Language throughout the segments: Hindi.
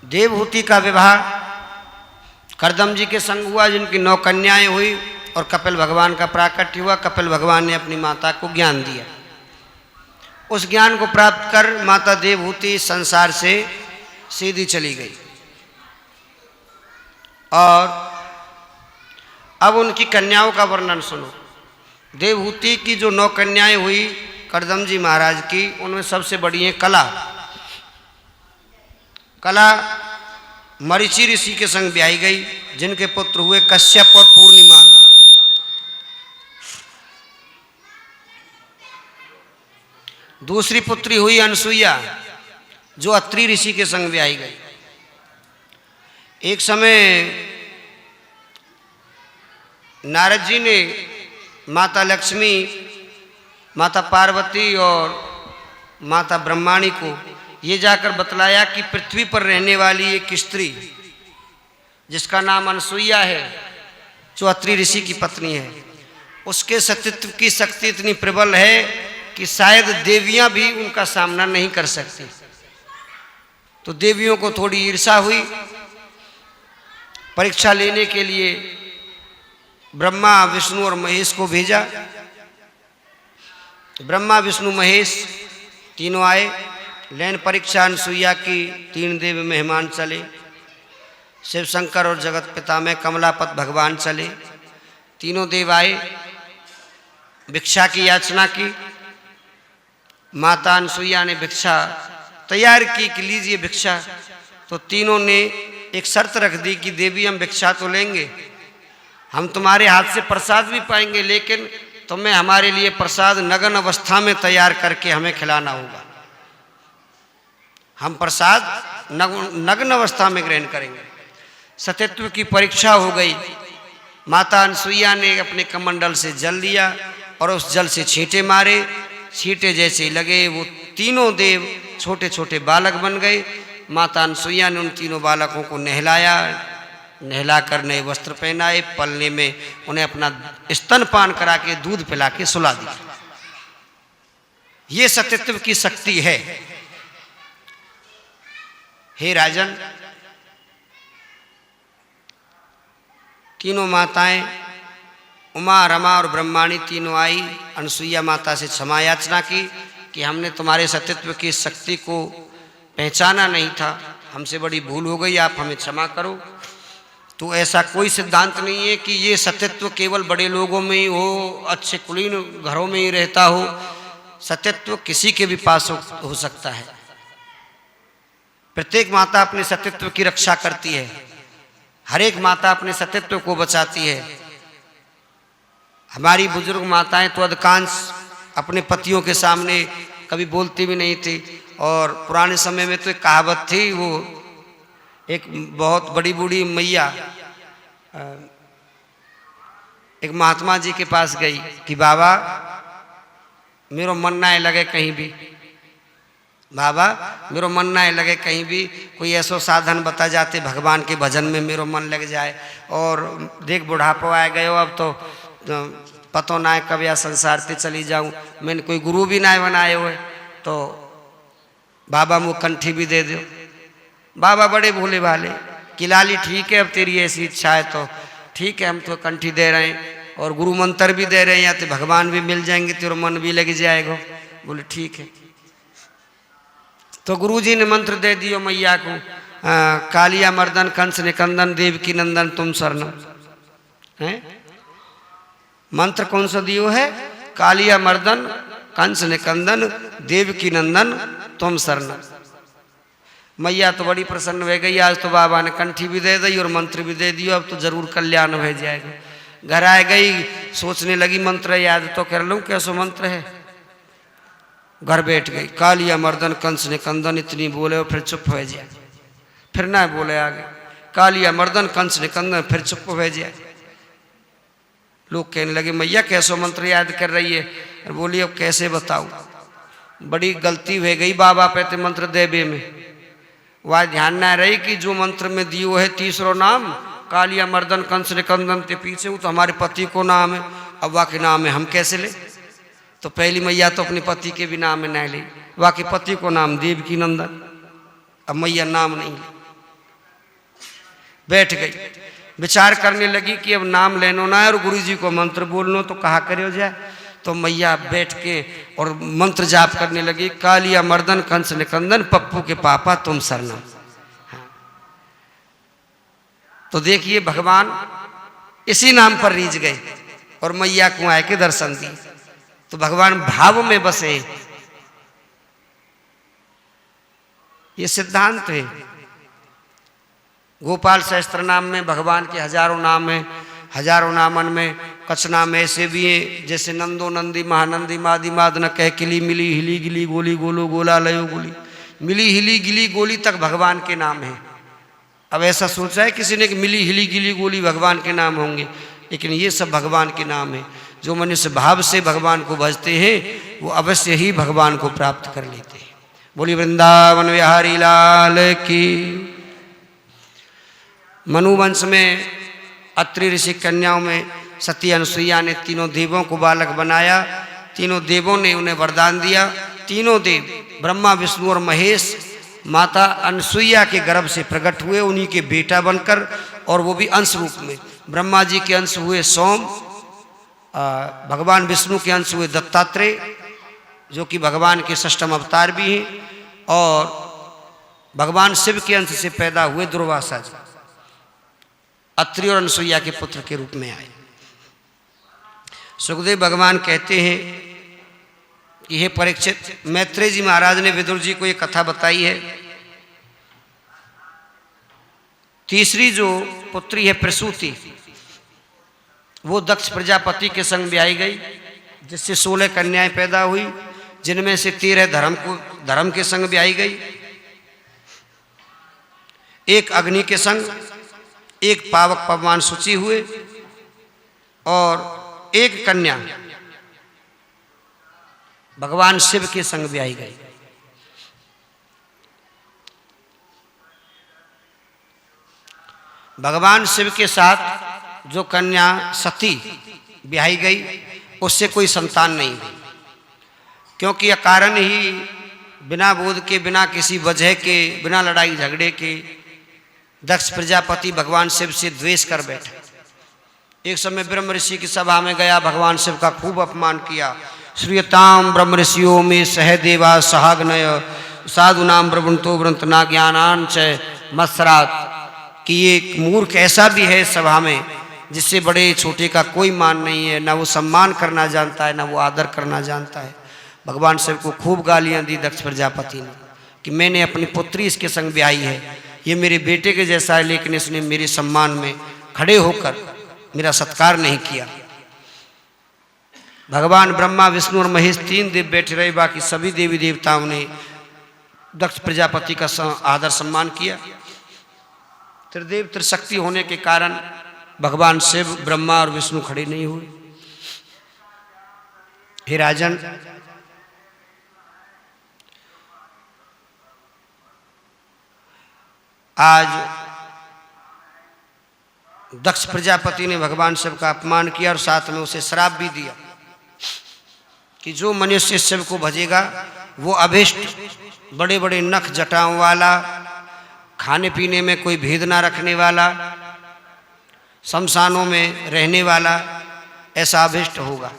देवहूति का विवाह कर्दम जी के संग हुआ, जिनकी 9 कन्याएं हुई और कपिल भगवान का प्राकट्य हुआ। कपिल भगवान ने अपनी माता को ज्ञान दिया। उस ज्ञान को प्राप्त कर माता देवहूति संसार से सीधी चली गई। और अब उनकी कन्याओं का वर्णन सुनो। देवहूति की जो 9 कन्याएं हुई कर्दम जी महाराज की, उनमें सबसे बड़ी है कला। कला मरीचि ऋषि के संग ब्याही गई, जिनके पुत्र हुए कश्यप और पूर्णिमा। दूसरी पुत्री हुई अनसुईया, जो अत्रि ऋषि के संग ब्याही गई। एक समय नारद जी ने माता लक्ष्मी, माता पार्वती और माता ब्रह्माणी को ये जाकर बतलाया कि पृथ्वी पर रहने वाली एक स्त्री जिसका नाम अनसुईया है, जो अत्रि ऋषि की पत्नी है, उसके सतीत्व की शक्ति इतनी प्रबल है कि शायद देवियां भी उनका सामना नहीं कर सकती। तो देवियों को थोड़ी ईर्ष्या हुई। परीक्षा लेने के लिए ब्रह्मा, विष्णु और महेश को भेजा। ब्रह्मा, विष्णु, महेश तीनों आए। लेन परीक्षा अनसुईया की 3 देव मेहमान चले। शिव शंकर और जगत पिता में कमलापत भगवान चले। तीनों देव आए, भिक्षा की याचना की। माता अनसुईया ने भिक्षा तैयार की कि लीजिए भिक्षा। तो तीनों ने एक शर्त रख दी कि देवी हम भिक्षा तो लेंगे, हम तुम्हारे हाथ से प्रसाद भी पाएंगे, लेकिन तुम्हें हमारे लिए प्रसाद नग्न अवस्था में तैयार करके हमें खिलाना होगा। हम प्रसाद नग्न अवस्था में ग्रहण करेंगे। सतीत्व की परीक्षा हो गई। माता अनसुईया ने अपने कमंडल से जल लिया और उस जल से छींटे मारे। छींटे जैसे लगे वो तीनों देव छोटे छोटे बालक बन गए। माता अनसुईया ने उन तीनों बालकों को नहलाया, नहलाकर नए वस्त्र पहनाए, पलने में उन्हें अपना स्तनपान करा के दूध पिला के सुला दिया। ये सतीत्व की शक्ति है। हे राजन, तीनों माताएं उमा, रमा और ब्रह्माणी तीनों आई। अनसुईया माता से क्षमा याचना की कि हमने तुम्हारे सतीत्व की शक्ति को पहचाना नहीं था, हमसे बड़ी भूल हो गई, आप हमें क्षमा करो। तो ऐसा कोई सिद्धांत नहीं है कि ये सतीत्व केवल बड़े लोगों में ही हो, अच्छे कुलीन घरों में ही रहता हो। सतीत्व किसी के भी पास हो सकता है। प्रत्येक माता अपने सतीत्व की रक्षा करती है। हर एक माता अपने सतीत्व को बचाती है। हमारी बुजुर्ग माताएं तो अधिकांश अपने पतियों के सामने कभी बोलती भी नहीं थी। और पुराने समय में तो एक कहावत थी, वो एक बहुत बड़ी बूढ़ी मैया एक महात्मा जी के पास गई कि बाबा मेरो मन ना लगे कहीं भी, बाबा मेरो मन ना लगे कहीं भी, कोई ऐसो साधन बता जाते भगवान के भजन में मेरो मन लग जाए। और देख बुढ़ापा आ गयो, अब तो पतो ना है कब या संसार से चली जाऊं। मैंने कोई गुरु भी ना बनाए हुए, तो बाबा मुँह कंठी भी दे दो। बाबा बड़े भोले भाले कि लाली ठीक है, अब तेरी ऐसी इच्छा है तो ठीक है, हम तो कंठी दे रहे हैं और गुरु मंत्र भी दे रहे हैं, या तो भगवान भी मिल जाएंगे, तेरा मन भी लग जाएगा। बोले ठीक है। तो गुरुजी ने मंत्र दे दियो मैया को, कालिया मर्दन कंस निकंदन देव की नंदन तुम शरणम है। मंत्र कौन सा दियो है? कालिया मर्दन कंस निकंदन देव की नंदन तुम शरणम। मैया तो बड़ी प्रसन्न हो गई। आज तो बाबा ने कंठी भी दे दी और मंत्र भी दे दियो, अब तो जरूर कल्याण हो जाएगा। घर आ गई, सोचने लगी मंत्र याद तो कर लूं, कैसो मंत्र है। घर बैठ गई, कालिया मर्दन कंस निकंदन इतनी बोले और फिर चुप हो जाए। फिर ना बोले आगे, कालिया मर्दन कंस निकंदन, फिर चुप हो जाए। लोग कहने लगे मैया कैसो मंत्र याद कर रही है। और बोली अब कैसे बताऊं, बड़ी गलती हो गई बाबा पे ते मंत्र देवे में। वह ध्यान ना रही कि जो मंत्र में दियो है तीसरो नाम कालिया मर्दन कंस निकंदन के पीछे वो तो हमारे पति को नाम है, अब वह के नाम है हम कैसे ले। तो पहली मैया तो अपने पति के भी नाम में नहीं ली, वह के पति को नाम देव की नंदन। अब मैया नाम नहीं ली। बैठ गई, विचार करने लगी कि अब नाम लेनो ना है और गुरु जी को मंत्र बोलनो तो कहा करो जाए। तो मैया बैठ के और मंत्र जाप करने लगी, कालिया मर्दन कंस निकंदन पप्पू के पापा तुम शरणम। तो देखिए भगवान इसी नाम पर रीझ गए और मैया को आए के दर्शन दी। तो भगवान भाव में बसे, ये सिद्धांत है। गोपाल सहस्त्र नाम में भगवान के हजारों नाम हैं, हजारों नामन में कुछ नाम ऐसे भी हैं जैसे नंदो नंदी महानंदी मादी माद न कह किली मिली हिली गिली गोली गोलो गोला लयो गोली, मिली हिली गिली गोली तक भगवान के नाम है। अब ऐसा सोचा है किसी ने कि मिली हिली गिली गोली भगवान के नाम होंगे, लेकिन ये सब भगवान के नाम है। जो मनुष्य भाव से भगवान को भजते हैं वो अवश्य ही भगवान को प्राप्त कर लेते हैं। बोली वृंदावन बिहारी लाल की। मनुवंश में अत्रि ऋषि कन्याओं में सती अनुसुईया ने तीनों देवों को बालक बनाया। तीनों देवों ने उन्हें वरदान दिया। तीनों देव ब्रह्मा विष्णु और महेश माता अनुसुईया के गर्भ से प्रकट हुए, उन्हीं के बेटा बनकर, और वो भी अंश रूप में। ब्रह्मा जी के अंश हुए सोम, भगवान विष्णु के अंश हुए दत्तात्रेय जो कि भगवान के षष्ठम अवतार भी हैं, और भगवान शिव के अंश से पैदा हुए दुर्वासा जी अत्रि और अनुसुईया के पुत्र के रूप में आए। सुखदेव भगवान कहते हैं कि हे परीक्षित, मैत्रेय जी महाराज ने विदुर जी को ये कथा बताई है। तीसरी जो पुत्री है प्रसूति, वो दक्ष प्रजापति के संग ब्याही गई, जिससे 16 कन्याएं पैदा हुई, जिनमें से 13 धर्म के संग ब्याही गई, एक अग्नि के संग, एक पावक पवमान शुचि हुए, और एक कन्या भगवान शिव के संग ब्याही गई। भगवान शिव के साथ जो कन्या सती ब्याही गई उससे कोई संतान नहीं हुई, क्योंकि अकारण ही बिना बोध के, बिना किसी वजह के, बिना लड़ाई झगड़े के दक्ष प्रजापति भगवान शिव से द्वेष कर बैठे। एक समय ब्रह्म ऋषि की सभा में गया, भगवान शिव का खूब अपमान किया। श्रूयताम ब्रह्म ऋषियों में सहदेवा सहाग्नय साधु नाम ब्रवंतो व्रंतना ज्ञानान च मत्सरात, कि ये मूर्ख ऐसा भी है सभा में जिससे बड़े छोटे का कोई मान नहीं है, ना वो सम्मान करना जानता है, ना वो आदर करना जानता है। भगवान शिव को खूब गालियां दी दक्ष प्रजापति ने कि मैंने अपनी पुत्री इसके संग ब्याही है, ये मेरे बेटे के जैसा है, लेकिन इसने मेरे सम्मान में खड़े होकर मेरा सत्कार नहीं किया। भगवान ब्रह्मा विष्णु और महेश 3 देव बैठे रहे, बाकी सभी देवी देवताओं ने दक्ष प्रजापति का आदर सम्मान किया। त्रिदेव त्रिशक्ति होने के कारण भगवान शिव, ब्रह्मा और विष्णु खड़े नहीं हुए। हे राजन, आज दक्ष प्रजापति ने भगवान शिव का अपमान किया और साथ में उसे श्राप भी दिया कि जो मनुष्य शिव को भजेगा वो अभिष्ट, बड़े बड़े नख जटाओं वाला, खाने पीने में कोई भेद ना रखने वाला, शमशानों में रहने वाला, ऐसा अभिष्ट होगा।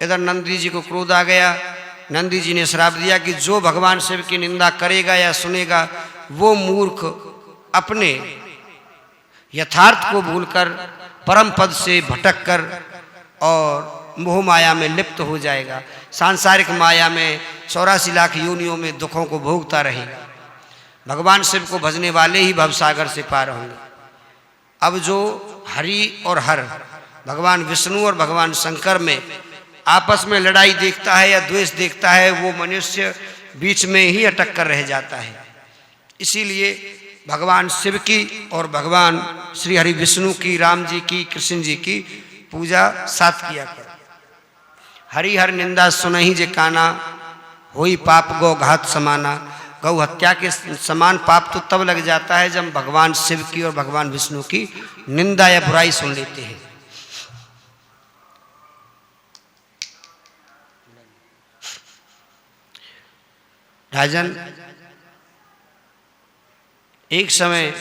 इधर नंदी जी को क्रोध आ गया। नंदी जी ने श्राप दिया कि जो भगवान शिव की निंदा करेगा या सुनेगा वो मूर्ख अपने यथार्थ को भूलकर परम पद से भटक कर और मोह माया में लिप्त हो जाएगा, सांसारिक माया में 84 लाख योनियों में दुखों को भोगता रहेगा। भगवान शिव को भजने वाले ही भवसागर से पार होंगे। अब जो हरि और हर, भगवान विष्णु और भगवान शंकर में आपस में लड़ाई देखता है या द्वेष देखता है, वो मनुष्य बीच में ही अटक कर रह जाता है। इसीलिए भगवान शिव की और भगवान श्री हरि विष्णु की, राम जी की, कृष्ण जी की पूजा साथ किया कर। हरि हर निंदा सुनहि जे काना, होई पाप गौ घात समाना। गौ हत्या के समान पाप तो तब लग जाता है जब भगवान शिव की और भगवान विष्णु की निंदा या बुराई सुन लेते हैं। राजन, एक समय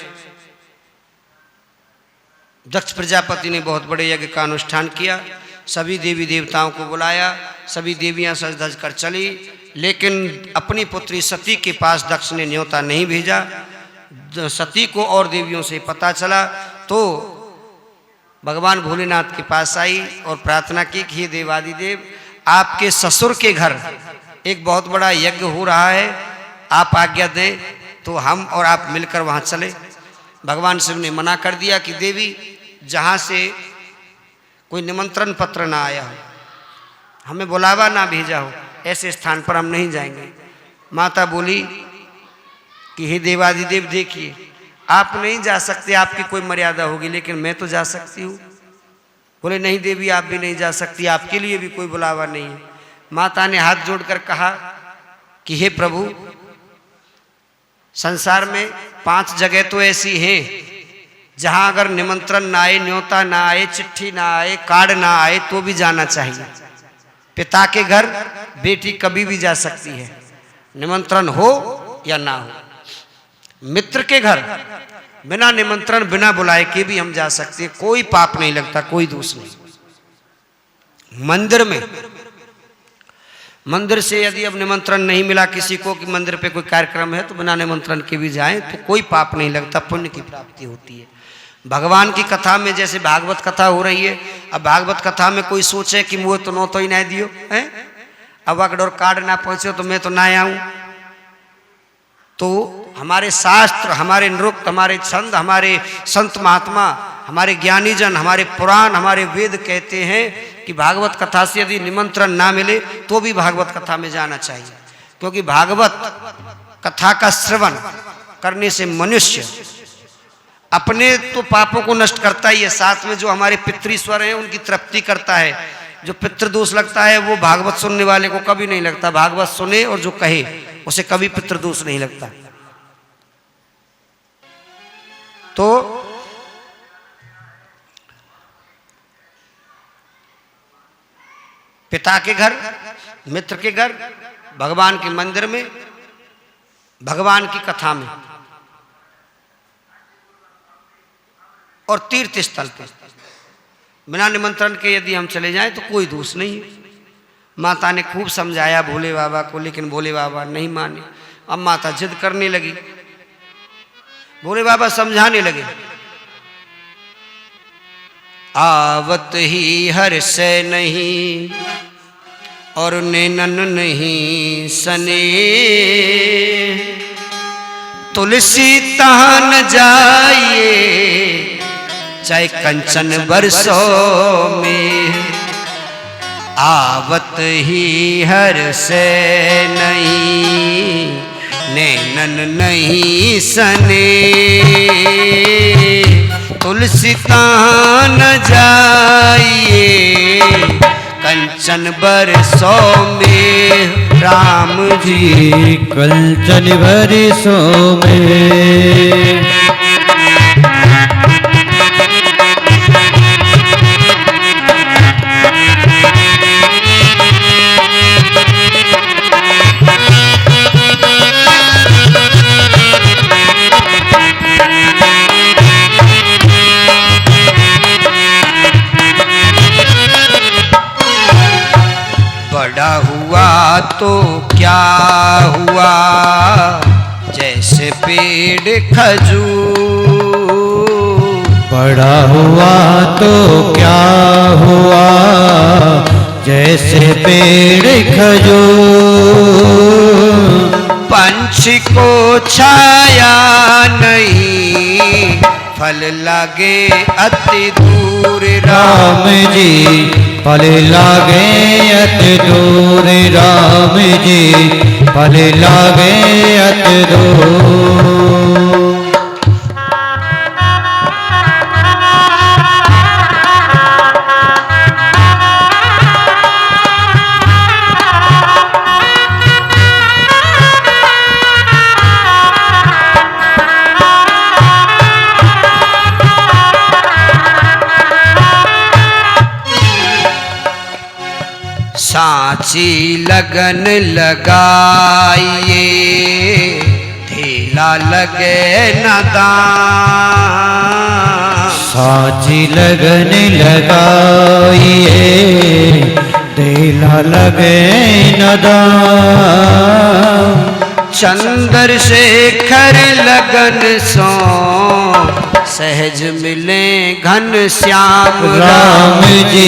दक्ष प्रजापति ने बहुत बड़े यज्ञ का अनुष्ठान किया, सभी देवी देवताओं को बुलाया, सभी देवियां सज धज कर चली, लेकिन अपनी पुत्री सती के पास दक्ष ने न्योता नहीं भेजा। सती को और देवियों से पता चला तो भगवान भोलेनाथ के पास आई और प्रार्थना की कि हे देवादिदेव, आपके ससुर के घर एक बहुत बड़ा यज्ञ हो रहा है, आप आज्ञा दें तो हम और आप मिलकर वहाँ चले। भगवान शिव ने मना कर दिया कि देवी, जहाँ से कोई निमंत्रण पत्र ना आया हो, हमें बुलावा ना भेजा हो, ऐसे स्थान पर हम नहीं जाएंगे। माता बोली कि हे देवादिदेव, देखिए आप नहीं जा सकते, आपकी कोई मर्यादा होगी, लेकिन मैं तो जा सकती हूँ। बोले नहीं देवी, आप भी नहीं जा सकती, आपके लिए भी कोई बुलावा नहीं है। माता ने हाथ जोड़कर कहा कि हे प्रभु, संसार में 5 जगह तो ऐसी हैं जहां अगर निमंत्रण ना आए, न्योता ना आए, चिट्ठी ना आए, कार्ड ना आए तो भी जाना चाहिए। पिता के घर बेटी कभी भी जा सकती है, निमंत्रण हो या ना हो। मित्र के घर बिना निमंत्रण बिना बुलाए के भी हम जा सकते हैं, कोई पाप नहीं लगता, कोई दोष नहीं। मंदिर में, मंदिर से यदि अब निमंत्रण नहीं मिला किसी को कि मंदिर पे कोई कार्यक्रम है, तो बिना निमंत्रण के भी जाएं तो कोई पाप नहीं लगता, पुण्य की प्राप्ति होती है। भगवान की कथा में जैसे भागवत कथा हो रही है, अब भागवत कथा में कोई सोचे कि मुझे तो नो तो ही नहीं दियो है, अब अगर कार्ड ना पहुंचे तो मैं तो ना आऊं। तो हमारे शास्त्र, हमारे नृत्य, हमारे छंद, हमारे संत महात्मा, हमारे ज्ञानी जन, हमारे पुराण, हमारे वेद कहते हैं कि भागवत कथा से यदि निमंत्रण ना मिले तो भी भागवत कथा में जाना चाहिए, क्योंकि भागवत कथा का श्रवण करने से मनुष्य अपने तो पापों को नष्ट करता ही है, साथ में जो हमारे पितृस्वर हैं उनकी तृप्ति करता है। जो पितृदोष लगता है वो भागवत सुनने वाले को कभी नहीं लगता, भागवत सुने और जो कहे उसे कभी पितृदोष नहीं लगता। तो पिता के घर, मित्र के घर, भगवान के मंदिर में, भगवान की कथा में और तीर्थ स्थल पे बिना निमंत्रण के यदि हम चले जाएं तो कोई दोष नहीं है। माता ने खूब समझाया भोले बाबा को, लेकिन भोले बाबा नहीं माने। अब माता जिद करने लगी, भोले बाबा समझाने लगे, आवत ही हर्ष नहीं और नैनन नहीं सने, तुलसी तहन जाइए चाहे कंचन बरसों में, आवत ही हर्ष नहीं नैनन नहीं सने, तुलसी तान जाइए कंचन बरसों में, राम जी कंचन बरसों में। बड़ा हुआ तो क्या हुआ जैसे पेड़ खजूर, बड़ा हुआ तो क्या हुआ जैसे पेड़ खजूर, पंछी को छाया नहीं फल लगे अति दूर, राम जी फल लागे अति दूर, राम जी फल लागे अति दूर। सांची लगन लगाइए ढीला लगे न दाम, साची लगन लगाइए देला लगे न दाम। चंद्रशेखर लगन सो सहज मिले घन श्याम राम जी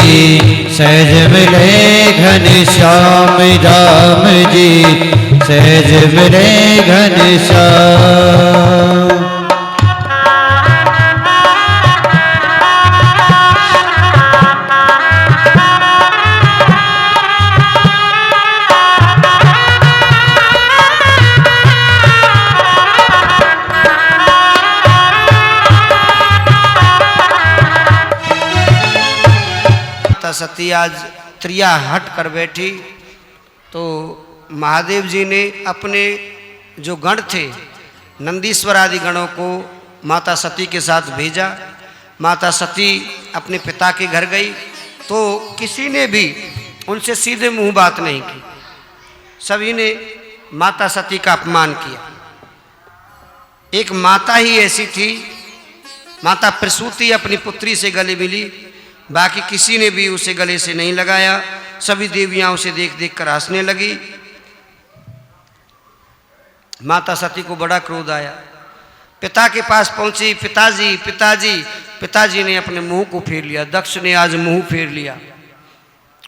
सहज मिले घन श्याम राम जी सहज मिले घन श्याम। सती आज त्रिया हट कर बैठी तो महादेव जी ने अपने जो गण थे नंदीश्वर आदि गणों को माता सती के साथ भेजा। माता सती अपने पिता के घर गई तो किसी ने भी उनसे सीधे मुंह बात नहीं की, सभी ने माता सती का अपमान किया। एक माता ही ऐसी थी, माता प्रसूति अपनी पुत्री से गले मिली, बाकी किसी ने भी उसे गले से नहीं लगाया। सभी देवियां उसे देख देख कर हंसने लगी। माता सती को बड़ा क्रोध आया, पिता के पास पहुंची, पिताजी पिताजी। पिताजी ने अपने मुंह को फेर लिया, दक्ष ने आज मुंह फेर लिया।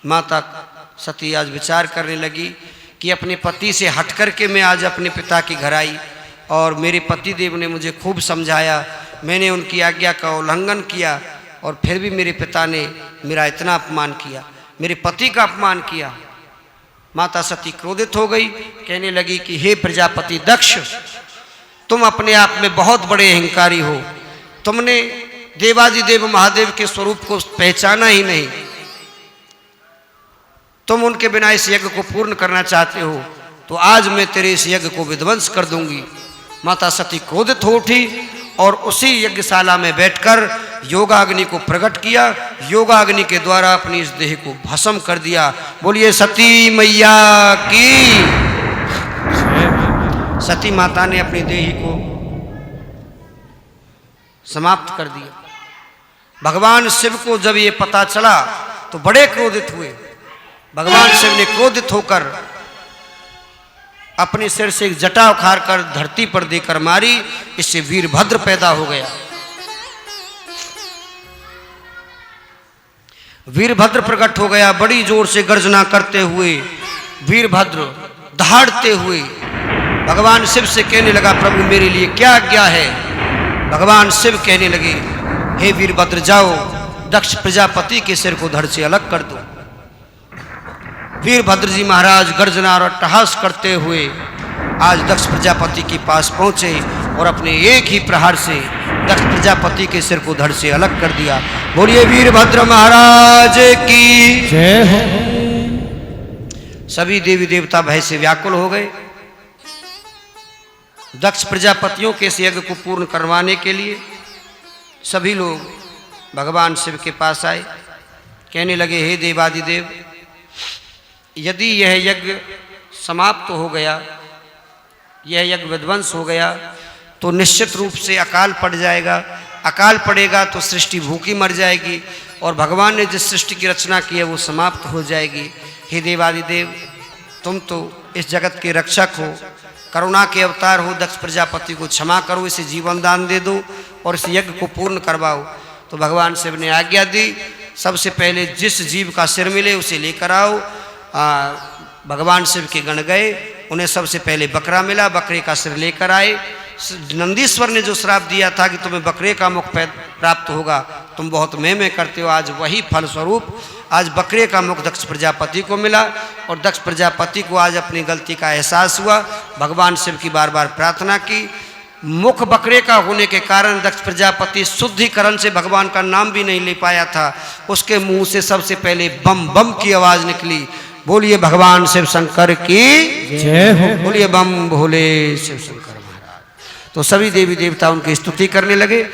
माता सती आज विचार करने लगी कि अपने पति से हट करके मैं आज अपने पिता के घर आई और मेरे पतिदेव ने मुझे खूब समझाया, मैंने उनकी आज्ञा का उल्लंघन किया और फिर भी मेरे पिता ने मेरा इतना अपमान किया, मेरे पति का अपमान किया। माता सती क्रोधित हो गई, कहने लगी कि हे प्रजापति दक्ष, तुम अपने आप में बहुत बड़े अहंकारी हो, तुमने देवादिदेव महादेव के स्वरूप को पहचाना ही नहीं, तुम उनके बिना इस यज्ञ को पूर्ण करना चाहते हो तो आज मैं तेरे इस यज्ञ को विध्वंस कर दूंगी। माता सती क्रोधित हो उठी और उसी यज्ञशाला में बैठकर योगाग्नि को प्रकट किया, योगाग्नि के द्वारा अपनी इस देह को भस्म कर दिया। बोलिए सती मैया की। सती माता ने अपनी देह को समाप्त कर दिया। भगवान शिव को जब ये पता चला तो बड़े क्रोधित हुए। भगवान शिव ने क्रोधित होकर अपने सिर से एक जटा उखाड़ कर धरती पर देकर मारी, इससे वीरभद्र पैदा हो गया। वीरभद्र प्रकट हो गया, बड़ी जोर से गर्जना करते हुए वीरभद्र दहाड़ते हुए भगवान शिव से कहने लगा, प्रभु मेरे लिए क्या आज्ञा है। भगवान शिव कहने लगे, हे वीरभद्र जाओ दक्ष प्रजापति के सिर को धड़ से अलग कर दो। वीरभद्र जी महाराज गर्जना और अट्टहास करते हुए आज दक्ष प्रजापति के पास पहुंचे और अपने एक ही प्रहार से दक्ष प्रजापति के सिर को धड़ से अलग कर दिया। बोलिए वीरभद्र महाराज की जय हो। सभी देवी देवता भय से व्याकुल हो गए। दक्ष प्रजापतियों के इस यज्ञ को पूर्ण करवाने के लिए सभी लोग भगवान शिव के पास आए, कहने लगे, हे देवादिदेव, यदि यह यज्ञ समाप्त हो गया, यह यज्ञ विध्वंस हो गया तो निश्चित रूप से अकाल पड़ जाएगा। अकाल पड़ेगा तो सृष्टि भूखी मर जाएगी और भगवान ने जिस सृष्टि की रचना की है वो समाप्त हो जाएगी। हे देवादिदेव, तुम तो इस जगत के रक्षक हो, करुणा के अवतार हो, दक्ष प्रजापति को क्षमा करो, इसे जीवन दान दे दो और इस यज्ञ को पूर्ण करवाओ। तो भगवान शिव ने आज्ञा दी, सबसे पहले जिस जीव का सिर मिले उसे लेकर आओ। भगवान शिव के गण गए, उन्हें सबसे पहले बकरा मिला, बकरे का सिर लेकर आए। नंदीश्वर ने जो श्राप दिया था कि तुम्हें बकरे का मुख प्राप्त होगा, तुम बहुत में करते हो, आज वही फल स्वरूप आज बकरे का मुख दक्ष प्रजापति को मिला और दक्ष प्रजापति को आज अपनी गलती का एहसास हुआ। भगवान शिव की बार बार प्रार्थना की। मुख बकरे का होने के कारण दक्ष प्रजापति शुद्धिकरण से भगवान का नाम भी नहीं ले पाया था। उसके मुंह से सबसे पहले बम बम की आवाज निकली। बोलिए भगवान शिव शंकर की जय हो। बोलिए बम भोले शिव शंकर महाराज। तो सभी देवी देवता उनकी स्तुति करने लगे।